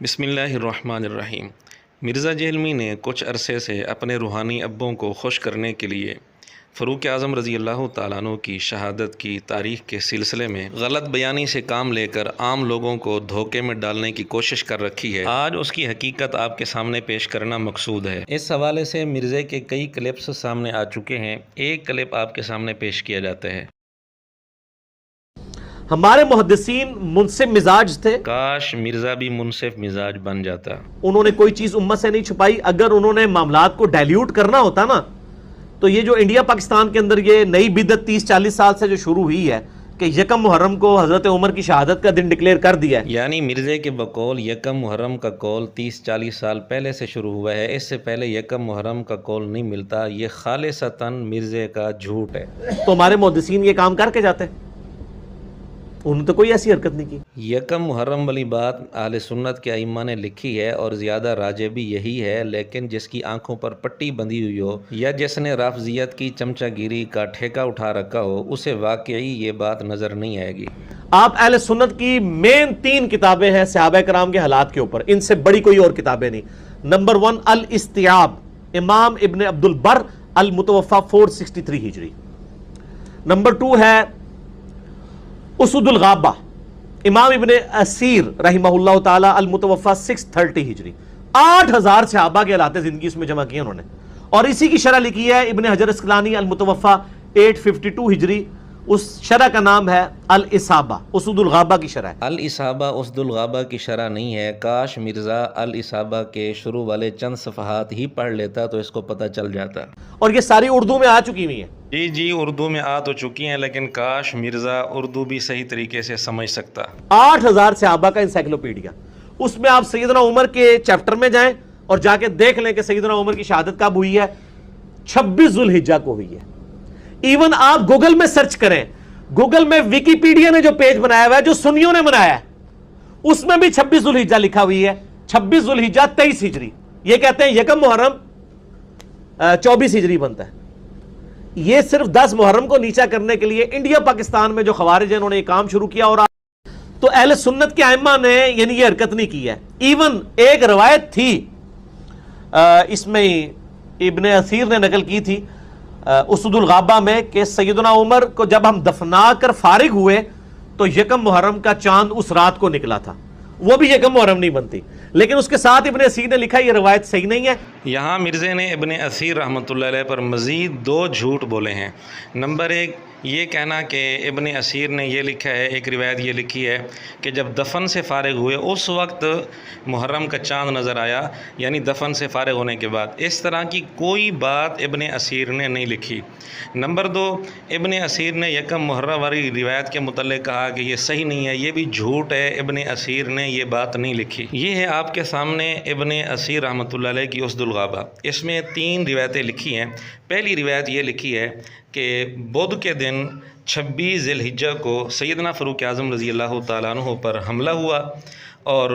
بسم اللہ الرحمن الرحیم۔ مرزا جہلمی نے کچھ عرصے سے اپنے روحانی ابوں کو خوش کرنے کے لیے فاروق اعظم رضی اللہ تعالیٰ عنہ کی شہادت کی تاریخ کے سلسلے میں غلط بیانی سے کام لے کر عام لوگوں کو دھوکے میں ڈالنے کی کوشش کر رکھی ہے۔ آج اس کی حقیقت آپ کے سامنے پیش کرنا مقصود ہے۔ اس حوالے سے مرزا کے کئی کلپس سامنے آ چکے ہیں، ایک کلپ آپ کے سامنے پیش کیا جاتا ہے۔ ہمارے محدثین منصف مزاج تھے، کاش مرزا بھی منصف مزاج بن جاتا۔ انہوں نے کوئی چیز امت سے نہیں چھپائی۔ اگر انہوں نے معاملات کو ڈائلیوٹ کرنا ہوتا نا تو یہ جو انڈیا پاکستان کے اندر یہ نئی بدعت 30-40 سال سے جو شروع ہوئی ہے کہ یکم محرم کو حضرت عمر کی شہادت کا دن ڈکلیئر کر دیا ہے، یعنی مرزا کے بقول یکم محرم کا قول 30-40 سال پہلے سے شروع ہوا ہے، اس سے پہلے یکم محرم کا قول نہیں ملتا، یہ خالصتاً مرزا کا جھوٹ ہے۔ تو ہمارے محدثین یہ کام کر کے جاتے، انہوں نے تو کوئی ایسی حرکت نہیں کی۔ یکم محرم والی بات اہل سنت کے ائمہ نے لکھی ہے اور زیادہ راجع بھی یہی ہے، لیکن جس کی آنکھوں پر پٹی بندھی ہوئی ہو یا جس نے رافضیت کی چمچہ گیری کا ٹھیکہ اٹھا رکھا ہو اسے واقعی یہ بات نظر نہیں آئے گی۔ آپ اہل سنت کی مین 3 کتابیں ہیں صحابہ کرام کے حالات کے اوپر، ان سے بڑی کوئی اور کتابیں نہیں۔ نمبر 1 الاستیاب، امام ابن عبد البر، المتوفى 463 ہجری۔ نمبر 2 ہے اسود الغابہ، امام ابن اسیر رحمہ اللہ تعالی، المتوفى 630 ہجری۔ 8000 صحابہ کے حالات زندگی اس میں جمع کیے انہوں نے، اور اسی کی شرح لکھی ہے ابن حجر اسقلانی، المتوفى 852 ہجری۔ اس شرح کا نام ہے الاصابہ، اسود الغابہ کی شرح ہے۔ الاصابہ اسد الغابہ کی شرح نہیں ہے، کاش مرزا الاصابہ کے شروع والے چند صفحات ہی پڑھ لیتا تو اس کو پتہ چل جاتا۔ اور یہ ساری اردو میں آ چکی ہوئی ہیں۔ جی اردو میں آ تو چکی ہیں، لیکن کاش مرزا اردو بھی صحیح طریقے سے سمجھ سکتا۔ 8000 صحابہ کا انسائکلوپیڈیا، اس میں آپ سیدنا عمر کے چیپٹر میں جائیں اور جا کے دیکھ لیں کہ سیدنا عمر کی شہادت کب ہوئی ہے، 26 ذوالحجہ کو ہوئی ہے۔ ایون آپ گوگل میں سرچ کریں، گوگل میں ویکیپیڈیا نے جو پیج بنایا ہوا ہے جو سنیوں نے بنایا ہے اس میں بھی 26 ذوالحجہ لکھا ہوئی ہے، 26 ذوالحجہ 23 ہجری۔ یہ کہتے ہیں یکم محرم 24 ہجری بنتا ہے۔ یہ صرف 10 محرم کو نیچا کرنے کے لیے انڈیا پاکستان میں جو خوارج ہیں انہوں نے یہ کام شروع کیا، اور تو اہل سنت کے ائمہ نے یعنی یہ حرکت نہیں کی ہے۔ ایون ایک روایت تھی اس میں ابن اسیر نے نقل کی تھی اسد الغابہ میں کہ سیدنا عمر کو جب ہم دفنا کر فارغ ہوئے تو یکم محرم کا چاند اس رات کو نکلا تھا، وہ بھی یکم محرم نہیں بنتی، لیکن اس کے ساتھ ابن اسیر نے لکھا یہ روایت صحیح نہیں ہے۔ یہاں مرزا نے ابن اسیر رحمۃ اللہ علیہ پر مزید 2 جھوٹ بولے ہیں۔ نمبر 1 یہ کہنا کہ ابن اسیر نے یہ لکھا ہے، ایک روایت یہ لکھی ہے کہ جب دفن سے فارغ ہوئے اس وقت محرم کا چاند نظر آیا، یعنی دفن سے فارغ ہونے کے بعد۔ اس طرح کی کوئی بات ابن اسیر نے نہیں لکھی۔ نمبر 2 ابن اسیر نے یکم محرم والی روایت کے متعلق کہا کہ یہ صحیح نہیں ہے، یہ بھی جھوٹ ہے، ابن اسیر نے یہ بات نہیں لکھی۔ یہ ہے آپ کے سامنے ابن اسیر رحمۃ اللہ علیہ کی اسد الغابہ، اس میں 3 روایتیں لکھی ہیں۔ پہلی روایت یہ لکھی ہے کہ بدھ کے دن 26 ذی الحجہ کو سیدنا فاروق اعظم رضی اللہ تعالیٰ عنہ پر حملہ ہوا، اور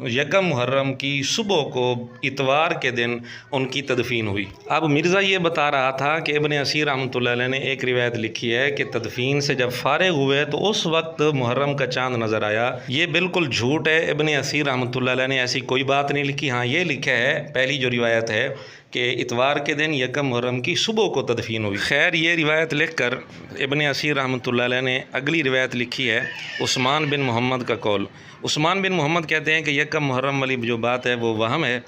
یکم محرم کی صبح کو اتوار کے دن ان کی تدفین ہوئی۔ اب مرزا یہ بتا رہا تھا کہ ابن اسیر رحمۃ اللہ علیہ نے ایک روایت لکھی ہے کہ تدفین سے جب فارغ ہوئے تو اس وقت محرم کا چاند نظر آیا۔ یہ بالکل جھوٹ ہے، ابن اسیر رحمۃ اللہ علیہ نے ایسی کوئی بات نہیں لکھی۔ ہاں یہ لکھا ہے، پہلی جو روایت ہے کہ اتوار کے دن یکم محرم کی صبح کو تدفین ہوئی۔ خیر یہ روایت لکھ کر ابن اسیر رحمۃ اللہ علیہ نے اگلی روایت لکھی ہے عثمان بن محمد کا قول۔ عثمان بن محمد کہتے ہیں کہ یکم محرم والی جو بات ہے وہ وہم ہے۔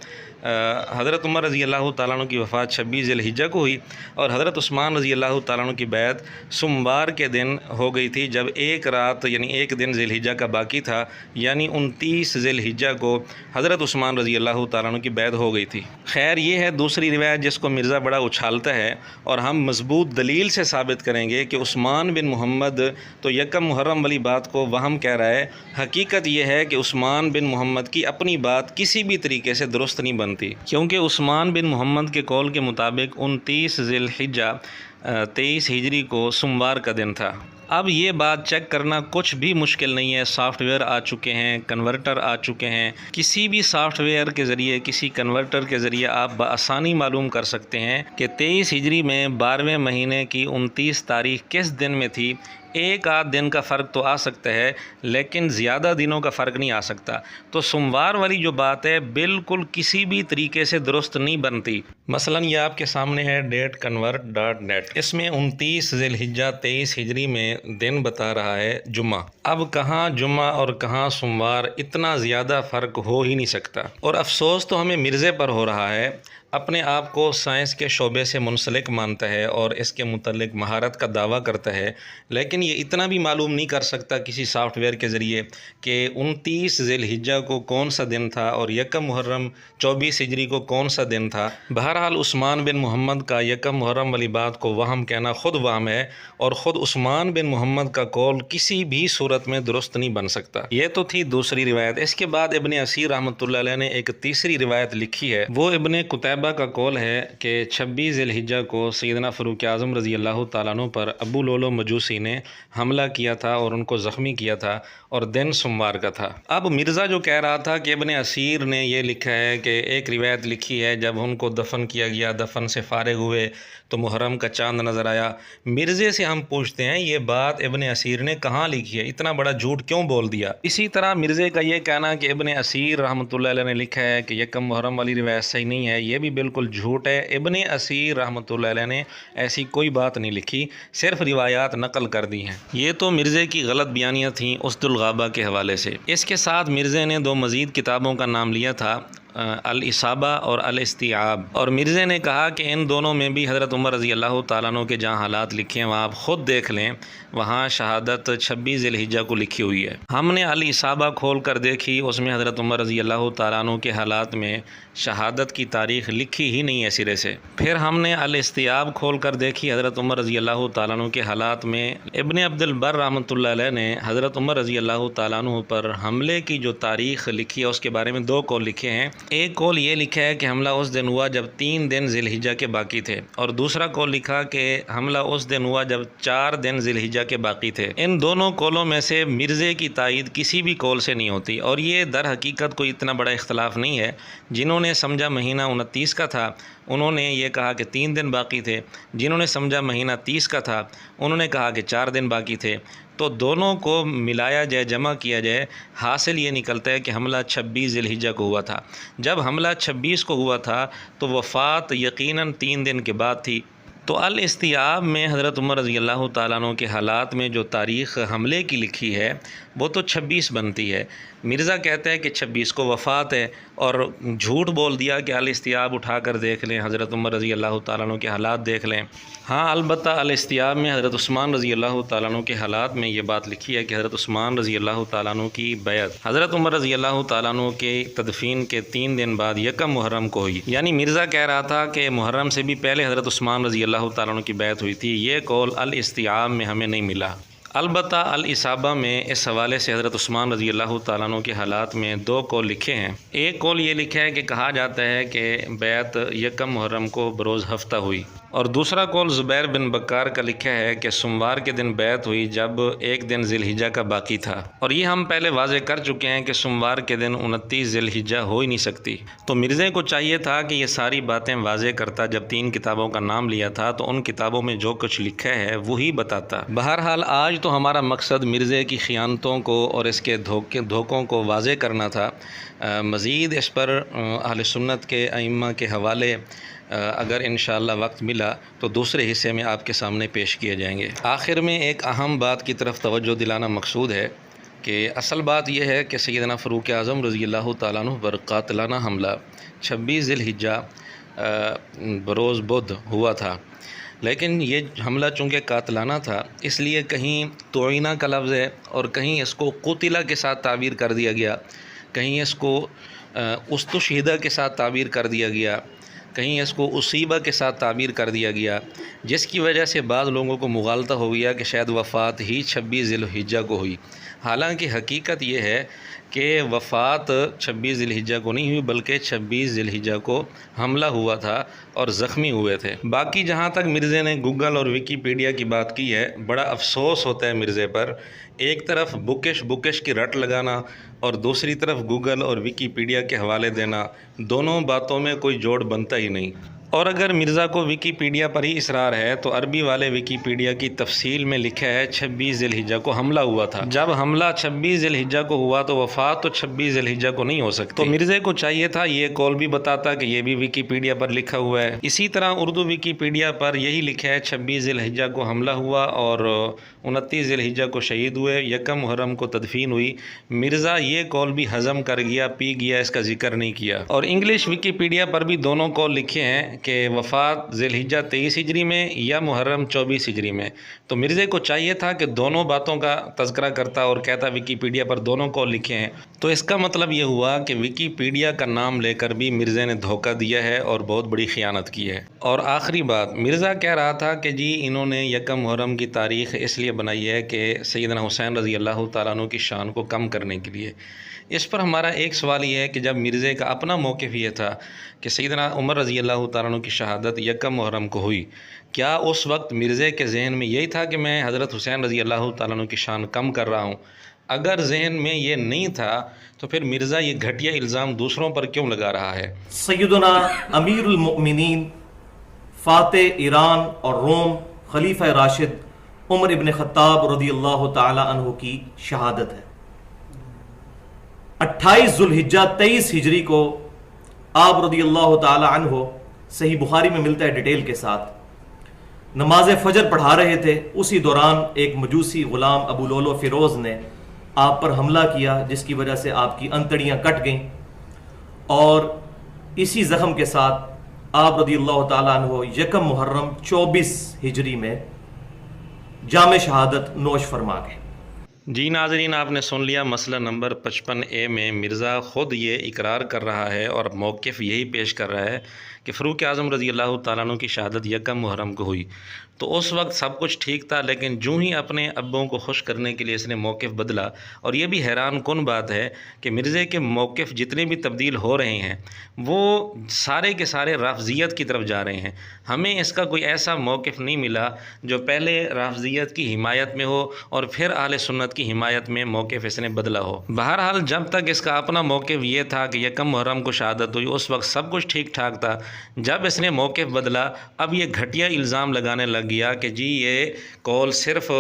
حضرت عمر رضی اللہ تعالیٰ عنہ کی وفات 26 ذی الحجہ کو ہوئی، اور حضرت عثمان رضی اللہ تعالیٰ عنہ کی بیعت سوموار کے دن ہو گئی تھی، جب ایک رات یعنی ایک دن ذی الحجہ کا باقی تھا، یعنی 29 ذی الحجہ کو حضرت عثمان رضی اللہ تعالیٰ عنہ کی بیعت ہو گئی تھی۔ خیر یہ ہے دوسری روایت جس کو مرزا بڑا اچھالتا ہے، اور ہم مضبوط دلیل سے ثابت کریں گے کہ عثمان بن محمد تو یکم محرم والی بات کو وہم کہہ رہا ہے۔ حقیقت یہ ہے کہ عثمان بن محمد کی اپنی بات کسی بھی طریقے سے درست نہیں بنتی، کیونکہ عثمان بن محمد کے قول کے مطابق 29 ذی الحجہ 23 ہجری کو سوموار کا دن تھا۔ اب یہ بات چیک کرنا کچھ بھی مشکل نہیں ہے، سافٹ ویئر آ چکے ہیں، کنورٹر آ چکے ہیں، کسی بھی سافٹ ویئر کے ذریعے، کسی کنورٹر کے ذریعے آپ بآسانی معلوم کر سکتے ہیں کہ 23 ہجری میں 12ویں مہینے کی 29 تاریخ کس دن میں تھی۔ ایک آدھ دن کا فرق تو آ سکتا ہے لیکن زیادہ دنوں کا فرق نہیں آ سکتا. تو سوموار والی جو بات ہے بالکل کسی بھی طریقے سے درست نہیں بنتی. مثلا یہ آپ کے سامنے ہے dateconvert.net. اس میں 29 ذی الحجہ 23 ہجری میں دن بتا رہا ہے جمعہ. اب کہاں جمعہ اور کہاں سوموار، اتنا زیادہ فرق ہو ہی نہیں سکتا. اور افسوس تو ہمیں مرزے پر ہو رہا ہے. اپنے آپ کو سائنس کے شعبے سے منسلک مانتا ہے اور اس کے متعلق مہارت کا دعویٰ کرتا ہے، لیکن یہ اتنا بھی معلوم نہیں کر سکتا کسی سافٹ ویئر کے ذریعے کہ 29 ذی الحجہ کو کون سا دن تھا اور یکم محرم 24 ہجری کو کون سا دن تھا. بہرحال عثمان بن محمد کا یکم محرم والی بات کو وہم کہنا خود وہم ہے، اور خود عثمان بن محمد کا قول کسی بھی صورت میں درست نہیں بن سکتا. یہ تو تھی دوسری روایت. اس کے بعد ابن اسیر رحمۃ اللہ علیہ نے ایک تیسری روایت لکھی ہے. وہ ابن قتیبہ کا قول ہے کہ 26 ذی الحجہ کو سیدنا فاروق اعظم رضی اللہ تعالیٰ عنہ پر ابو لولو مجوسی نے حملہ کیا تھا اور ان کو زخمی کیا تھا، اور دن سوموار کا تھا. اب مرزا جو کہہ رہا تھا کہ ابن اسیر نے یہ لکھا ہے کہ ایک روایت لکھی ہے جب ان کو دفن کیا گیا، دفن سے فارغ ہوئے تو محرم کا چاند نظر آیا. مرزے سے ہم پوچھتے ہیں یہ بات ابن اسیر نے کہاں لکھی ہے؟ اتنا بڑا جھوٹ کیوں بول دیا؟ اسی طرح مرزے کا یہ کہنا کہ ابن اسیر رحمۃ اللہ علیہ نے لکھا ہے کہ یکم محرم والی روایت صحیح نہیں ہے، یہ بھی بالکل جھوٹ ہے. ابن اسیر رحمۃ اللہ علیہ نے ایسی کوئی بات نہیں لکھی، صرف روایات نقل کر دی ہیں. یہ تو مرزے کی غلط بیانیاں تھیں اسد الغابہ کے حوالے سے. اس کے ساتھ مرزے نے 2 مزید کتابوں کا نام لیا تھا، الاصابہ اور الاستیعاب، اور مرزے نے کہا کہ ان دونوں میں بھی حضرت عمر رضی اللہ تعالیٰ عنہ کے جہاں حالات لکھے ہیں وہاں آپ خود دیکھ لیں، وہاں شہادت 26 ذی الحجہ کو لکھی ہوئی ہے. ہم نے الاصابہ کھول کر دیکھی، اس میں حضرت عمر رضی اللہ تعالیٰ عنہ کے حالات میں شہادت کی تاریخ لکھی ہی نہیں ہے سرے سے. پھر ہم نے الاستیعاب کھول کر دیکھی، حضرت عمر رضی اللہ تعالیٰ عنہ کے حالات میں ابن عبد البر رحمۃ اللہ علیہ نے حضرت عمر رضی اللہ تعالیٰ عنہ پر حملے کی جو تاریخ لکھی ہے اس کے بارے میں 2 قول لکھے ہیں. ایک قول یہ لکھا ہے کہ حملہ اس دن ہوا جب 3 دن ذی الحجہ کے باقی تھے، اور دوسرا قول لکھا کہ حملہ اس دن ہوا جب 4 دن ذی الحجہ کے باقی تھے. ان دونوں قولوں میں سے مرزے کی تائید کسی بھی قول سے نہیں ہوتی، اور یہ در حقیقت کوئی اتنا بڑا اختلاف نہیں ہے. جنہوں نے سمجھا مہینہ 29 کا تھا انہوں نے یہ کہا کہ 3 دن باقی تھے، جنہوں نے سمجھا مہینہ 30 کا تھا انہوں نے کہا کہ 4 دن باقی تھے. تو دونوں کو ملایا جائے، جمع کیا جائے، حاصل یہ نکلتا ہے کہ حملہ 26 ذی الحجہ کو ہوا تھا. جب حملہ 26 کو ہوا تھا تو وفات یقیناً 3 دن کے بعد تھی. تو الاستیعاب میں حضرت عمر رضی اللہ تعالیٰ عنہ کے حالات میں جو تاریخ حملے کی لکھی ہے وہ تو 26 بنتی ہے. مرزا کہتا ہے کہ 26 کو وفات ہے، اور جھوٹ بول دیا کہ الاستیعاب اٹھا کر دیکھ لیں، حضرت عمر رضی اللہ تعالیٰ عنہ کے حالات دیکھ لیں. ہاں البتہ الاستیعاب میں حضرت عثمان رضی اللہ تعالیٰ عنہ کے حالات میں یہ بات لکھی ہے کہ حضرت عثمان رضی اللہ تعالیٰ عنہ کی بیعت حضرت عمر رضی اللہ تعالیٰ عنہ کے تدفین کے 3 دن بعد یکم محرم کو ہوئی. یعنی مرزا کہہ رہا تھا کہ محرم سے بھی پہلے حضرت عثمان رضی اللہ تعالیٰ عنہ کی بیعت ہوئی تھی. یہ قول الاستیعاب میں ہمیں نہیں ملا. البتہ الاصابہ میں اس حوالے سے حضرت عثمان رضی اللہ تعالیٰ عنہ کے حالات میں 2 قول لکھے ہیں. ایک قول یہ لکھا ہے کہ کہا جاتا ہے کہ بیعت یکم محرم کو بروز ہفتہ ہوئی، اور دوسرا قول زبیر بن بکار کا لکھا ہے کہ سوموار کے دن بیعت ہوئی جب 1 دن ذی الحجہ کا باقی تھا. اور یہ ہم پہلے واضح کر چکے ہیں کہ سوموار کے دن 29 ذی الحجہ ہو ہی نہیں سکتی. تو مرزے کو چاہیے تھا کہ یہ ساری باتیں واضح کرتا، جب 3 کتابوں کا نام لیا تھا تو ان کتابوں میں جو کچھ لکھا ہے وہی بتاتا. بہرحال آج تو ہمارا مقصد مرزے کی خیانتوں کو اور اس کے دھوکوں کو واضح کرنا تھا. مزید اس پر اہل سنت کے ائمہ کے حوالے اگر انشاءاللہ وقت ملا تو دوسرے حصے میں آپ کے سامنے پیش کیے جائیں گے. آخر میں ایک اہم بات کی طرف توجہ دلانا مقصود ہے کہ اصل بات یہ ہے کہ سیدنا فاروق اعظم رضی اللہ تعالیٰ عنہ پر قاتلانہ حملہ 26 ذی الحجہ بروز بدھ ہوا تھا. لیکن یہ حملہ چونکہ قاتلانہ تھا اس لیے کہیں توعینہ کا لفظ ہے اور کہیں اس کو قتلہ کے ساتھ تعبیر کر دیا گیا، کہیں اس کو استشہدہ کے ساتھ تعبیر کر دیا گیا، کہیں اس کو اصیبہ کے ساتھ تعبیر کر دیا گیا، جس کی وجہ سے بعض لوگوں کو مغالطہ ہو گیا کہ شاید وفات ہی 26 ذی الحجہ کو ہوئی. حالانکہ حقیقت یہ ہے کہ وفات 26 ذی الحجہ کو نہیں ہوئی بلکہ 26 ذی الحجہ کو حملہ ہوا تھا اور زخمی ہوئے تھے. باقی جہاں تک مرزے نے گوگل اور ویکیپیڈیا کی بات کی ہے، بڑا افسوس ہوتا ہے مرزے پر. ایک طرف بکش کی رٹ لگانا اور دوسری طرف گوگل اور ویکیپیڈیا کے حوالے دینا، دونوں باتوں میں کوئی جوڑ بنتا ہی نہیں. اور اگر مرزا کو ویکیپیڈیا پر ہی اصرار ہے تو عربی والے ویکیپیڈیا کی تفصیل میں لکھا ہے 26 ذی الحجہ کو حملہ ہوا تھا۔ جب حملہ 26 ذی الحجہ کو ہوا تو وفات تو 26 ذی الحجہ کو نہیں ہو سکتی۔ تو مرزا کو چاہیے تھا یہ قول بھی بتاتا کہ یہ بھی ویکیپیڈیا پر لکھا ہوا ہے۔ اسی طرح اردو ویکیپیڈیا پر یہی لکھا ہے 26 ذی الحجہ کو حملہ ہوا اور 29 ذی الحجہ کو شہید ہوئے، یکم محرم کو تدفین ہوئی۔ مرزا یہ قول بھی ہضم کر گیا، پی گیا، اس کا ذکر نہیں کیا۔ اور انگلش ویکیپیڈیا پر بھی دونوں قول لکھے ہیں کہ وفات ذی الحجہ 23 ہجری میں یا محرم 24 ہجری میں۔ تو مرزا کو چاہیے تھا کہ دونوں باتوں کا تذکرہ کرتا اور کہتا ویکیپیڈیا پر دونوں قول لکھے ہیں۔ تو اس کا مطلب یہ ہوا کہ ویکیپیڈیا کا نام لے کر بھی مرزا نے دھوکہ دیا ہے اور بہت بڑی خیانت کی ہے۔ اور آخری بات، مرزا کہہ رہا تھا کہ جی انہوں نے یکم محرم کی تاریخ اس لیے بنائی ہے کہ سیدنا حسین رضی اللہ تعالیٰ عنہ کی شان کو کم کرنے کے لیے۔ اس پر ہمارا ایک سوال یہ ہے کہ جب مرزا کا اپنا موقف یہ تھا کہ سیدنا عمر رضی اللہ تعالیٰ عنہ کی شہادت یکم محرم کو ہوئی، کیا اس وقت مرزا کے ذہن میں یہی تھا کہ میں حضرت حسین رضی اللہ تعالیٰ عنہ کی شان کم کر رہا ہوں؟ اگر ذہن میں یہ نہیں تھا تو پھر مرزا یہ گھٹیا الزام دوسروں پر کیوں لگا رہا ہے؟ سیدنا امیر المؤمنین فاتح ایران اور روم خلیفہ راشد عمر ابن خطاب رضی اللہ تعالی عنہ کی شہادت ہے۔ 28 ذی الحجہ 23 ہجری کو آپ رضی اللہ تعالی عنہ، صحیح بخاری میں ملتا ہے ڈیٹیل کے ساتھ، نماز فجر پڑھا رہے تھے۔ اسی دوران ایک مجوسی غلام ابو لولو فیروز نے آپ پر حملہ کیا، جس کی وجہ سے آپ کی انتڑیاں کٹ گئیں، اور اسی زخم کے ساتھ آپ رضی اللہ تعالیٰ عنہ یکم محرم 24 ہجری میں جام شہادت نوش فرما گئے۔ جی ناظرین، آپ نے سن لیا مسئلہ نمبر 55A میں مرزا خود یہ اقرار کر رہا ہے اور موقف یہی پیش کر رہا ہے کہ فاروق اعظم رضی اللہ تعالیٰ عنہ کی شہادت یکم محرم کو ہوئی۔ تو اس وقت سب کچھ ٹھیک تھا، لیکن جو ہی اپنے ابوں کو خوش کرنے کے لیے اس نے موقف بدلا۔ اور یہ بھی حیران کن بات ہے کہ مرزا کے موقف جتنے بھی تبدیل ہو رہے ہیں وہ سارے کے سارے رافضیت کی طرف جا رہے ہیں۔ ہمیں اس کا کوئی ایسا موقف نہیں ملا جو پہلے رافضیت کی حمایت میں ہو اور پھر اہل سنت کی حمایت میں موقف اس نے بدلا ہو۔ بہرحال جب تک اس کا اپنا موقف یہ تھا کہ یکم محرم کو شہادت ہوئی، اس وقت سب کچھ ٹھیک ٹھاک تھا۔ جب اس نے موقف بدلا، اب یہ گھٹیا الزام لگانے لگ گیا کہ جی یہ قول صرف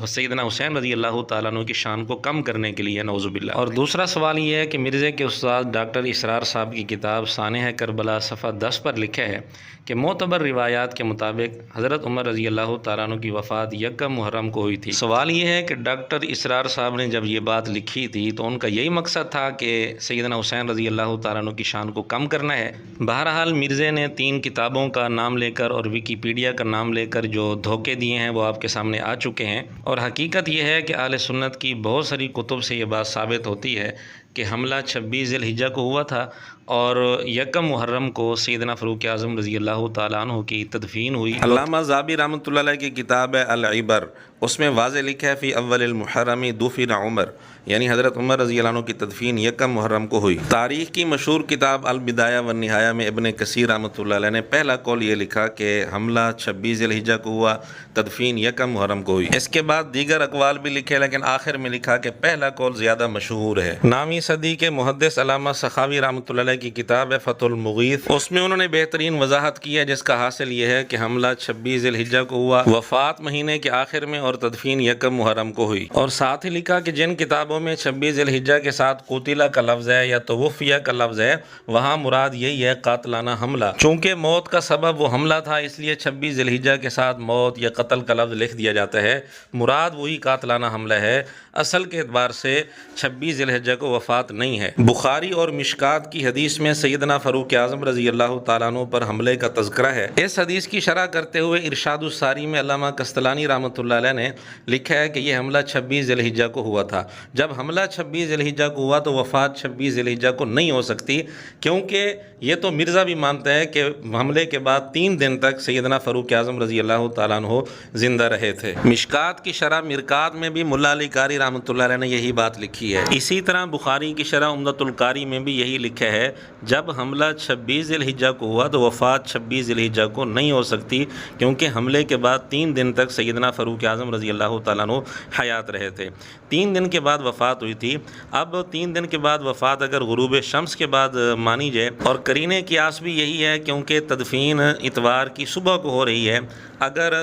سیدنا حسین رضی اللہ تعالیٰ عنہ کی شان کو کم کرنے کے لیے، نعوذ باللہ۔ اور دوسرا سوال یہ ہے کہ مرزا کے استاد ڈاکٹر اسرار صاحب کی کتاب سانحہ کربلا صفحہ 10 پر لکھا ہے کہ معتبر روایات کے مطابق حضرت عمر رضی اللہ تعالیٰ عنہ کی وفات یکم محرم کو ہوئی تھی۔ سوال یہ ہے کہ ڈاکٹر اسرار صاحب نے جب یہ بات لکھی تھی تو ان کا یہی مقصد تھا کہ سیدنا حسین رضی اللہ تعالیٰ عنہ کی شان کو کم کرنا ہے؟ بہرحال مرزا نے 3 کتابوں کا نام لے کر اور ویکیپیڈیا کا نام لے کر جو دھوکے دیے ہیں وہ آپ کے سامنے آ چکے ہیں، اور حقیقت یہ ہے کہ اہل سنت کی بہت ساری کتب سے یہ بات ثابت ہوتی ہے کہ حملہ 26 ذی الحجہ کو ہوا تھا اور یکم محرم کو سیدنا فاروق اعظم رضی اللہ تعالیٰ عنہ کی تدفین ہوئی۔ علامہ ذابی رحمۃ اللہ علیہ کی کتاب ہے العبر، اس میں واضح لکھا ہے فی اول المحرم دفن عمر، یعنی حضرت عمر رضی اللہ عنہ کی تدفین یکم محرم کو ہوئی۔ تاریخ کی مشہور کتاب البدایہ والنہایہ میں ابن کثیر رحمۃ اللہ علیہ نے پہلا قول یہ لکھا کہ حملہ 26 ذی الحجہ کو ہوا، تدفین یکم محرم کو ہوئی۔ اس کے بعد دیگر اقوال بھی لکھے، لیکن آخر میں لکھا کہ پہلا قول زیادہ مشہور ہے۔ نامی صدی کے محدث علامہ سخاوی رحمۃ اللہ علیہ کی کتاب ہے فتح المغیث، اس میں انہوں نے بہترین وضاحت کی ہے، جس کا حاصل یہ ہے کہ حملہ 26 ذی الحجہ کو ہوا، وفات مہینے کے آخر میں اور تدفین یکم محرم کو ہوئی۔ اور ساتھ ہی لکھا کہ جن کتابوں میں 26 ذی الحجہ کے ساتھ قتلہ کا لفظ ہے یا توفیہ کا لفظ ہے، وہاں مراد یہی ہے قاتلانہ حملہ۔ چونکہ موت کا سبب وہ حملہ تھا، اس لیے 26 ذی الحجہ کے ساتھ موت یا قتل کا لفظ لکھ دیا جاتا ہے، مراد وہی قاتلانہ حملہ ہے۔ اصل کے اعتبار سے 26 ذی الحجہ کو وفات نہیں ہے۔ بخاری اور مشکات کی حدیث میں سیدنا فاروق اعظم رضی اللہ تعالیٰ عنہ پر حملے کا تذکرہ ہے۔ اس حدیث کی شرح کرتے ہوئے ارشاد الساری میں علامہ قسطلانی رحمۃ اللہ علیہ نے لکھا ہے کہ یہ حملہ 26 ذی الحجہ کو ہوا تھا۔ جب حملہ 26 ذی الحجہ کو ہوا تو وفات 26 ذی الحجہ کو نہیں ہو سکتی، کیونکہ یہ تو مرزا بھی مانتا ہے کہ حملے کے بعد 3 دن تک سیدنا فاروق اعظم رضی اللہ تعالیٰ عنہ زندہ رہے تھے۔ مشکات کی شرح مرکات میں بھی ملا علی قاری رحمۃ اللہ علیہ نے یہی بات لکھی ہے۔ اسی طرح بخاری کی شرح عمدۃ القاری میں بھی یہی لکھا ہے، جب حملہ 26 ذی الحجہ کو ہوا تو وفات 26 ذی الحجہ کو نہیں ہو سکتی، کیونکہ حملے کے بعد 3 دن تک سیدنا فاروق اعظم رضی اللہ تعالیٰ عنہ حیات رہے تھے۔ 3 دن کے بعد وفات ہوئی تھی. اب 3 دن کے بعد وفات اگر غروب شمس کے بعد مانی جائے، اور قرینہ قیاس بھی یہی ہے کیونکہ تدفین اتوار کی صبح کو ہو رہی ہے. اگر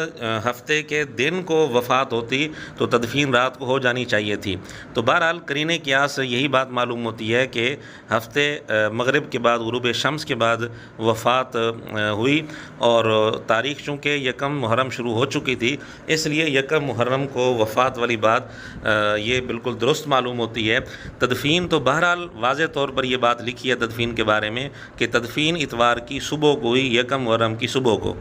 ہفتے کے دن کو وفات ہوتی تو تدفین رات کو ہو جانی چاہیے تھی. تو بہرحال قرینہ قیاس سے یہی بات معلوم ہوتی ہے کہ ہفتے مغرب کے بعد غروب شمس کے بعد وفات ہوئی، اور تاریخ چونکہ 1 محرم شروع ہو چکی تھی، اس لیے 1 محرم کو وفات والی بات یہ بالکل درست معلوم ہوتی ہے. تدفین تو بہرحال واضح طور پر یہ بات لکھی ہے تدفین کے بارے میں کہ تدفین اتوار کی صبح کو ہوئی، 1 محرم کی صبح کو.